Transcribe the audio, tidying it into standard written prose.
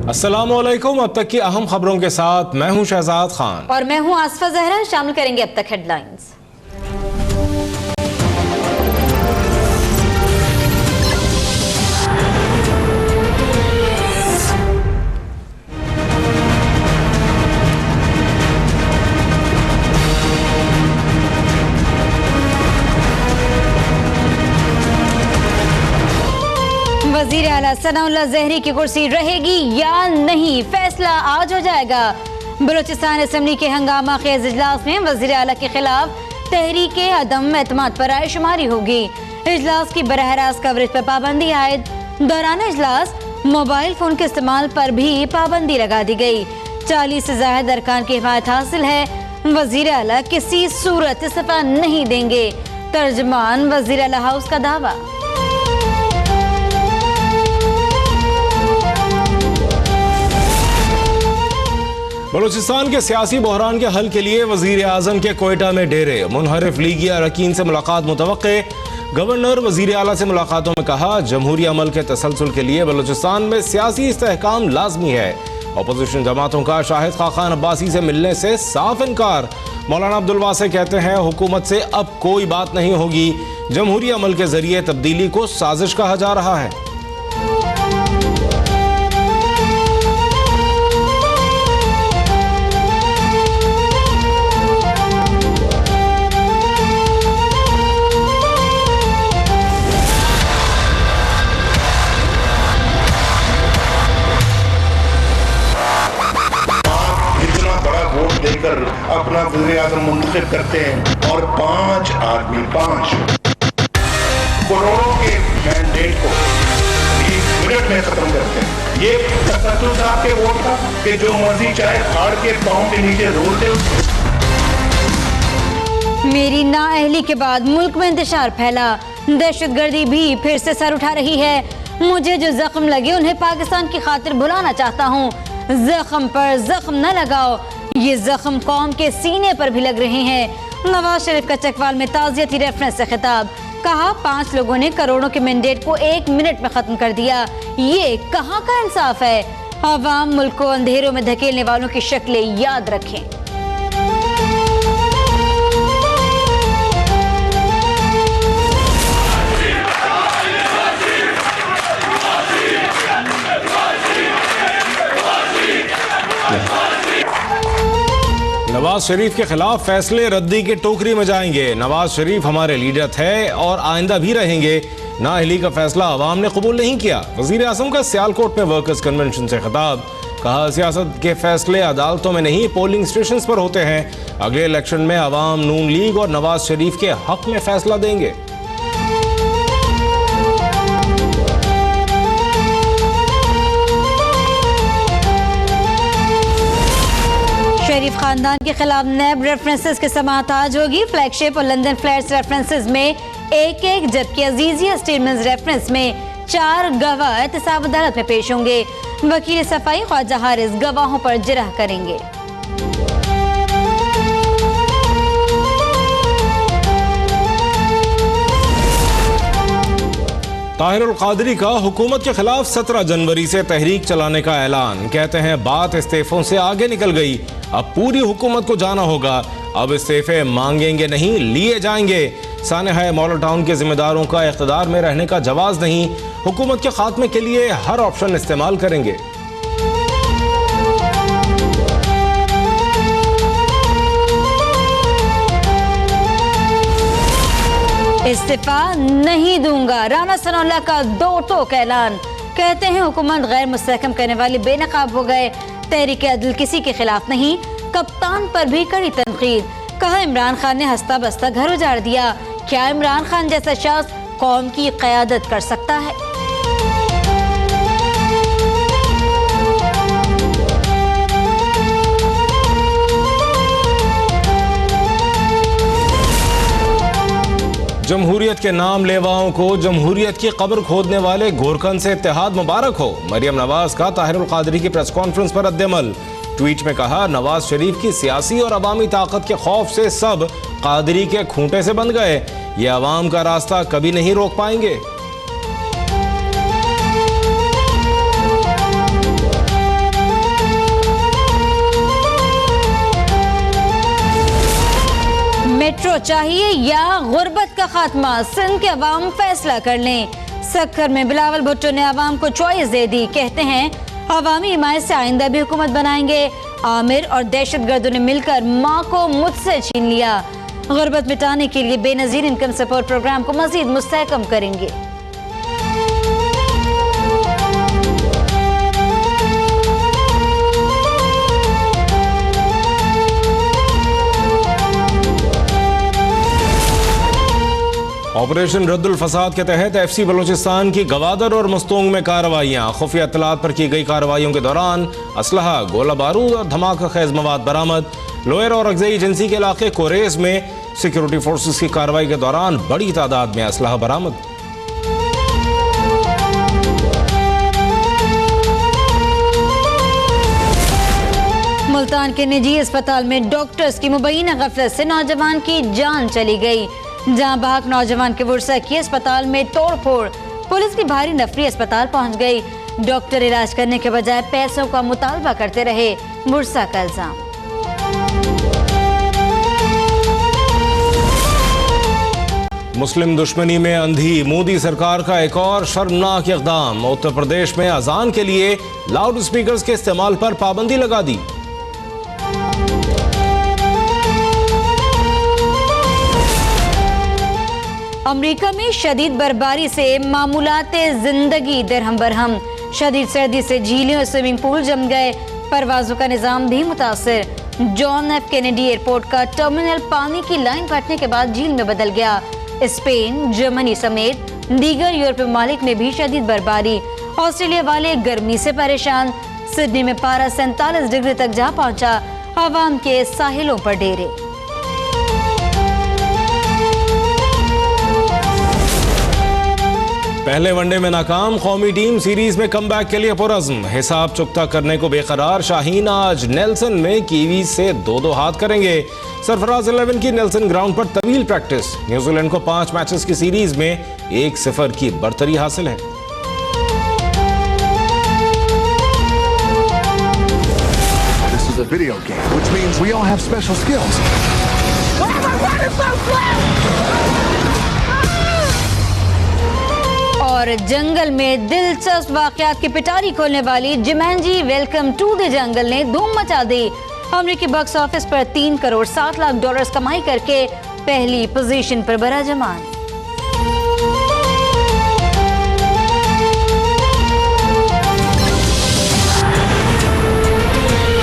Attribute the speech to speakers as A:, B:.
A: अस्सलामुअलैकुम। अब तक की अहम खबरों के साथ मैं हूं शहजाद खान
B: और मैं हूं आसफा जहरा। शामिल करेंगे अब तक हेडलाइंस। वज़ीर आला सनाउल्लाह ज़हरी की कुर्सी रहेगी या नहीं, फैसला आज हो जाएगा। बलूचिस्तान असेंबली के हंगामा खेज इजलास में वज़ीर आला के खिलाफ तहरीक अदम एतमाद पर रायशुमारी होगी। इजलास की बराह रास्त कवरेज पर पाबंदी आयद। दौरान इजलास मोबाइल फोन के इस्तेमाल पर भी पाबंदी लगा दी गई। 40 से ज़ायद अरकान की हिमायत हासिल है। वज़ीर आला किसी सूरत इस्तीफा नहीं देंगे, तर्जमान वज़ीर आला हाउस का दावा।
A: बलूचिस्तान के सियासी बहरान के हल के लिए वजीर आजम के कोयटा में डेरे। मुनहरिफ लीगी अरकान से मुलाकात मुतवक्के। गवर्नर वजीर आला से मुलाकातों में कहा, जमहूरी अमल के तसलसल के लिए बलूचिस्तान में सियासी इस्तेहकाम लाजमी है। अपोजिशन जमातों का शाहिद खाकान अब्बासी से मिलने से साफ इनकार। मौलाना अब्दुल वासे कहते हैं, हुकूमत से अब कोई बात नहीं होगी। जमहूरी अमल के जरिए तब्दीली को साजिश कहा जा रहा है।
C: देकर अपना वज़ीर आज़म मुंतखब करते हैं और 5 आदमी 5 करोड़ों के मैंडेट को 20 मिनट में खत्म करते हैं। ये तसद्दुक़ साहब के वोट था कि जो मर्जी चाहे फाड़ के पाँव के नीचे रोल दे।
B: मेरी नाअहली के बाद मुल्क में इंतशार फैला। दहशतगर्दी भी फिर से सर उठा रही है। मुझे जो जख्म लगे उन्हें पाकिस्तान की खातिर भुलाना चाहता हूँ। जख्म पर जख्म न लगाओ, ये जख्म कौम के सीने पर भी लग रहे हैं। नवाज शरीफ का चकवाल में ताज़ियती रेफरेंस से खिताब। कहा, 5 लोगों ने करोड़ों के मैंडेट को 1 मिनट में खत्म कर दिया। ये कहाँ का इंसाफ है। अवाम मुल्क को अंधेरों में धकेलने वालों की शक्लें याद रखें।
A: नवाज शरीफ के खिलाफ फैसले रद्दी की टोकरी में जाएंगे। नवाज शरीफ हमारे लीडर थे और आइंदा भी रहेंगे। नाअहली का फैसला अवाम ने कबूल नहीं किया। वजीर आज़म का सियालकोट में वर्कर्स कन्वेंशन से खिताब। कहा, सियासत के फैसले अदालतों में नहीं पोलिंग स्टेशन पर होते हैं। अगले इलेक्शन में अवाम नून लीग और नवाज शरीफ के हक में फैसला देंगे।
B: शरीफ खानदान के खिलाफ नैब रेफरेंसेस की समाअत आज होगी। फ्लैगशिप और लंदन फ्लैट्स रेफरेंसेस में 1-1, जबकि अजीजिया स्टेटमेंट्स रेफरेंस में 4 गवाह एहतसाब अदालत में पेश होंगे। वकील सफाई ख्वाजा हारिस गवाहों पर जिरह करेंगे।
A: ताहिरुल कादरी का हुकूमत के खिलाफ 17 जनवरी से तहरीक चलाने का ऐलान। कहते हैं, बात इस्तीफों से आगे निकल गई, अब पूरी हुकूमत को जाना होगा। अब इस्तीफे मांगेंगे नहीं, लिए जाएंगे। सानहा मॉडल टाउन के जिम्मेदारों का इख्तिदार में रहने का जवाज नहीं। हुकूमत के खात्मे के लिए हर ऑप्शन इस्तेमाल करेंगे।
B: इस्तीफा नहीं दूंगा, राना सनाउल्लाह का 2 टोक ऐलान। कहते हैं, हुकूमत गैर मुस्तहकम करने वाले बेनकाब हो गए। तहरीक अदल किसी के खिलाफ नहीं। कप्तान पर भी कड़ी तनकीद। कहा, इमरान खान ने हंसता बसता घर उजाड़ दिया। क्या इमरान खान जैसा शख्स कौम की क़यादत कर सकता है?
A: जमहूरियत के नाम लेवाओं को जमहूरियत की कब्र खोदने वाले गोरकन से इत्तेहाद मुबारक हो। मरियम नवाज का ताहिरुल कादरी की प्रेस कॉन्फ्रेंस पर रद्द-ए-अमल। ट्वीट में कहा, नवाज शरीफ की सियासी और अवामी ताकत के खौफ से सब कादरी के खूंटे से बंध गए। ये अवाम का रास्ता कभी नहीं रोक पाएंगे।
B: मेट्रो चाहिए या गुर्बत का खात्मा, सिंध के अवाम फैसला कर लें। सक्खर में बिलावल भुट्टो ने अवाम को चॉइस दे दी, कहते हैं अवामी हिमायत से आइंदा भी हुकूमत बनाएंगे। आमिर और दहशतगर्दों ने मिलकर माँ को मुझसे छीन लिया। गुर्बत मिटाने के लिए बेनजीर इनकम सपोर्ट प्रोग्राम को मजीद मुस्तहकम करेंगे।
A: ऑपरेशन रद्दुल फसाद के तहत FC बलूचिस्तान की गवादर और मस्तोंग में कार्रवाइयां। खुफिया इत्तलात पर की गई कार्रवाइयों के दौरान असलहा, गोला बारूद और धमाका खेज मवाद बरामद। लोअर और अगज़ई एजेंसी के इलाके कोरेस में सिक्योरिटी फोर्सेस की कार्रवाई के दौरान बड़ी तादाद में असलहा बरामद।
B: मुल्तान के निजी अस्पताल में डॉक्टर्स की मुबैना गफलत से नौजवान की जान चली गई। जहां बहक नौजवान के वुरसा की अस्पताल में तोड़ फोड़, पुलिस की भारी नफरी अस्पताल पहुंच गई। डॉक्टर इलाज करने के बजाय पैसों का मुतालबा करते रहे, वुरसा का इल्जाम।
A: मुस्लिम दुश्मनी में अंधी, मोदी सरकार का एक और शर्मनाक इक़दाम। उत्तर प्रदेश में अजान के लिए लाउड स्पीकर्स के इस्तेमाल पर पाबंदी लगा दी।
B: अमेरिका में शदीद बर्फबारी से मामूलाते जिंदगी दरहम बरहम। शदीद सर्दी से झीलें और स्विमिंग पूल जम गए, परवाजों का निजाम भी मुतासिर। जॉन एफ कैनेडी एयरपोर्ट का टर्मिनल पानी की लाइन काटने के बाद झील में बदल गया। स्पेन, जर्मनी समेत दीगर यूरोपीय ममालिक में भी शदीद बर्फबारी। ऑस्ट्रेलिया वाले गर्मी से परेशान। सिडनी में पारा 47 डिग्री तक जा पहुंचा। अवाम के साहिलों पर डेरे।
A: पहले वनडे में नाकाम कौमी टीम सीरीज में कमबैक के लिए पुरज़्म। हिसाब चुकता करने को बेकरार शाहीन आज नेल्सन में कीवी से 2-2 हाथ करेंगे। सरफराज 11 की नेल्सन ग्राउंड पर तवील प्रैक्टिस। न्यूजीलैंड को 5 मैचेस की सीरीज में 1-0 की बरतरी हासिल है।
D: This is a video game, which means we all have special skills. Why am I running so slow?
B: और जंगल में दिलचस्प वाकयात की पिटारी खोलने वाली जुमैनजी वेलकम टू द जंगल ने धूम मचा दी। अमेरिकी बॉक्स ऑफिस पर $3 करोड़ 7 लाख कमाई करके पहली पोजीशन पर बराजमान।